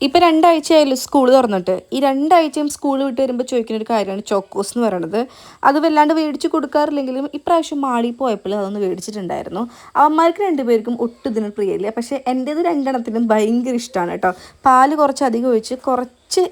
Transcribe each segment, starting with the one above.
ഇപ്പം 2 ആഴ്ചയായല്ലോ സ്കൂൾ തുറന്നിട്ട്. ഈ 2 ആഴ്ചയും സ്കൂൾ വിട്ട് വരുമ്പോൾ ചോദിക്കുന്ന ഒരു കാര്യമാണ് ചോക്കോസ് എന്ന് പറയണത്. അത് വല്ലാണ്ട് മേടിച്ച് കൊടുക്കാറില്ലെങ്കിലും ഇപ്രാവശ്യം മാളിൽ പോയപ്പോൾ അതൊന്ന് മേടിച്ചിട്ടുണ്ടായിരുന്നു. അവന്മാർക്ക് 2 പേർക്കും ഒട്ടും ഇതിന് പ്രിയമില്ല. പക്ഷേ എൻ്റേത് 2 എണ്ണത്തിനും ഭയങ്കര ഇഷ്ടമാണ് കേട്ടോ. പാല് കുറച്ചധികം ഒഴിച്ച്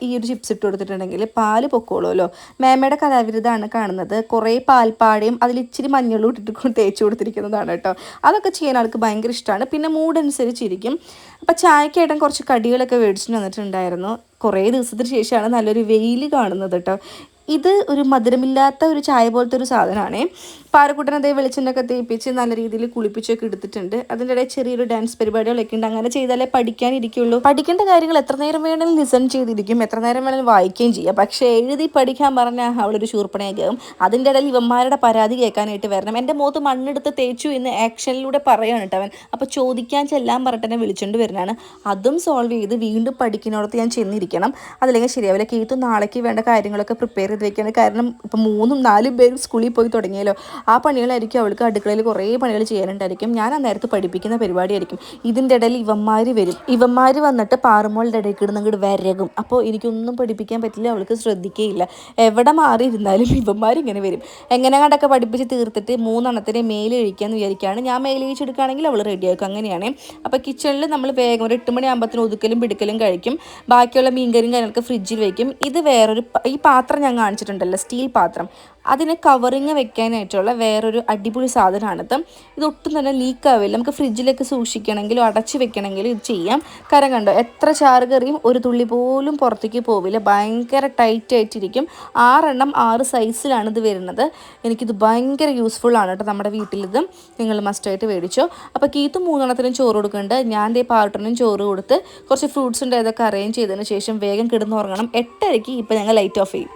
ഈ ഒരു ചിപ്സ് ഇട്ട് കൊടുത്തിട്ടുണ്ടെങ്കിൽ പാല് പൊക്കോളുമല്ലോ. മേമയുടെ കലാവിരുതാണ് കാണുന്നത്. കുറേ പാൽപ്പാടയും അതിൽ ഇച്ചിരി മഞ്ഞളും ഇട്ടിട്ട് തേച്ച് കൊടുത്തിരിക്കുന്നതാണ് കേട്ടോ. അതൊക്കെ ചെയ്യാൻ ആൾക്ക് ഭയങ്കര ഇഷ്ടമാണ്. പിന്നെ മൂഡ് അനുസരിച്ചിരിക്കും. അപ്പം ചായക്കായിട്ടും കുറച്ച് കടികളൊക്കെ മേടിച്ചിട്ട് വന്നിട്ടുണ്ടായിരുന്നു. കുറേ ദിവസത്തിന് ശേഷമാണ് നല്ലൊരു വെയിൽ കാണുന്നത് കേട്ടോ. ഇത് ഒരു മധുരമില്ലാത്ത ഒരു ചായ പോലത്തെ ഒരു സാധനമാണ്. പാറക്കുട്ടൻ അതേ വെളിച്ചെണ്ണയൊക്കെ തേപ്പിച്ച് നല്ല രീതിയിൽ കുളിപ്പിച്ചൊക്കെ എടുത്തിട്ടുണ്ട്. അതിൻ്റെ ഇടയിൽ ചെറിയൊരു ഡാൻസ് പരിപാടികളൊക്കെ ഉണ്ട്. അങ്ങനെ ചെയ്താലേ പഠിക്കാനിരിക്കുള്ളൂ. പഠിക്കേണ്ട കാര്യങ്ങൾ എത്ര നേരം വേണമെങ്കിലും ലിസൺ ചെയ്തിരിക്കും, എത്ര നേരം വേണമെങ്കിലും വായിക്കുകയും ചെയ്യാം. പക്ഷേ എഴുതി പഠിക്കാൻ പറഞ്ഞാൽ അവളൊരു ശൂർപ്പണയാകും. അതിൻ്റെ ഇടയിൽ ഇവന്മാരുടെ പരാതി കേൾക്കാനായിട്ട് വരണം. എൻ്റെ മുഖത്ത് മണ്ണെടുത്ത് തേച്ചു എന്ന് ആക്ഷനിലൂടെ പറയുകയാണ് കേട്ടോ അവൻ. അപ്പോൾ ചോദിക്കാൻ ചെല്ലാൻ പറഞ്ഞിട്ട് എന്നെ വിളിച്ചുകൊണ്ട് വരുന്നതാണ്. അതും സോൾവ് ചെയ്ത് വീണ്ടും പഠിക്കുന്നിടത്ത് ഞാൻ ചെന്നിരിക്കണം. അതല്ലെങ്കിൽ ശരിയാവില്ല. കീത്തു നാളേക്ക് വേണ്ട കാര്യങ്ങളൊക്കെ പ്രിപ്പയർ ചെയ്ത് വെക്കുകയാണ്. കാരണം ഇപ്പം 3-4 പേരും സ്കൂളിൽ പോയി തുടങ്ങിയല്ലോ. ആ പണികളായിരിക്കും അവൾക്ക്. അടുക്കളയിൽ കുറേ പണികൾ ചെയ്യാനുണ്ടായിരിക്കും. ഞാൻ അന്നേരത്ത് പഠിപ്പിക്കുന്ന പരിപാടിയായിരിക്കും. ഇതിൻ്റെ ഇടയിൽ ഇവന്മാർ വന്നിട്ട് പാറുമോളുടെ ഇടയിൽ കിടന്നങ്ങോട്ട് വരകും. അപ്പോൾ എനിക്കൊന്നും പഠിപ്പിക്കാൻ പറ്റില്ല. അവൾക്ക് ശ്രദ്ധിക്കുകയില്ല. എവിടെ മാറിയിരുന്നാലും ഇവന്മാരിങ്ങനെ വരും. എങ്ങനെ കണ്ടൊക്കെ പഠിപ്പിച്ച് തീർത്തിട്ട് 3 എണ്ണത്തിനെ മേലെ ഒഴിക്കാമെന്ന് വിചാരിക്കുകയാണ്. ഞാൻ മേലെ ഒഴിച്ചെടുക്കുകയാണെങ്കിൽ അവൾ റെഡിയാക്കും. അങ്ങനെയാണ്. അപ്പോൾ കിച്ചണിൽ നമ്മൾ വേഗം ഒരു 8 മണിയാകുമ്പോഴത്തേനും ഒതുക്കലും പിടിക്കലും കഴിക്കും. ബാക്കിയുള്ള മീൻകറിയും കാര്യങ്ങളൊക്കെ ഫ്രിഡ്ജിൽ വയ്ക്കും. ഇത് വേറൊരു ഈ പാത്രം ഞാൻ കാണിച്ചിട്ടുണ്ടല്ലോ, സ്റ്റീൽ പാത്രം, അതിന് കവറിങ് വെക്കാനായിട്ടുള്ള വേറൊരു അടിപൊളി സാധനമാണിത്. ഇതൊട്ടും തന്നെ ലീക്കാവില്ല. നമുക്ക് ഫ്രിഡ്ജിലേക്ക് സൂക്ഷിക്കണമെങ്കിലും അടച്ച് വെക്കണമെങ്കിലും ഇത് ചെയ്യാം. കരം കണ്ടോ, എത്ര ചാറ് കറിയും ഒരു തുള്ളി പോലും പുറത്തേക്ക് പോവില്ല. ഭയങ്കര ടൈറ്റ് ആയിട്ടിരിക്കും. 6 എണ്ണം 6 സൈസിലാണ് ഇത് വരുന്നത്. എനിക്കിത് ഭയങ്കര യൂസ്ഫുൾ ആണ് കേട്ടോ. നമ്മുടെ വീട്ടിലിത് നിങ്ങൾ മസ്റ്റായിട്ട് മേടിച്ചോ. അപ്പോൾ കീത്തും 3 എണ്ണത്തിനും ചോറ് കൊടുക്കുന്നുണ്ട്. ഞാൻ ദേ പാർട്ടനും ചോറ് കൊടുത്ത് കുറച്ച് ഫ്രൂട്ട്സ് ഉണ്ട്, അതൊക്കെ അറേഞ്ച് ചെയ്തതിന് ശേഷം വേഗം കിടന്നുറങ്ങണം. 8:30 ഇപ്പം ഞങ്ങൾ ലൈറ്റ് ഓഫ് ചെയ്യും.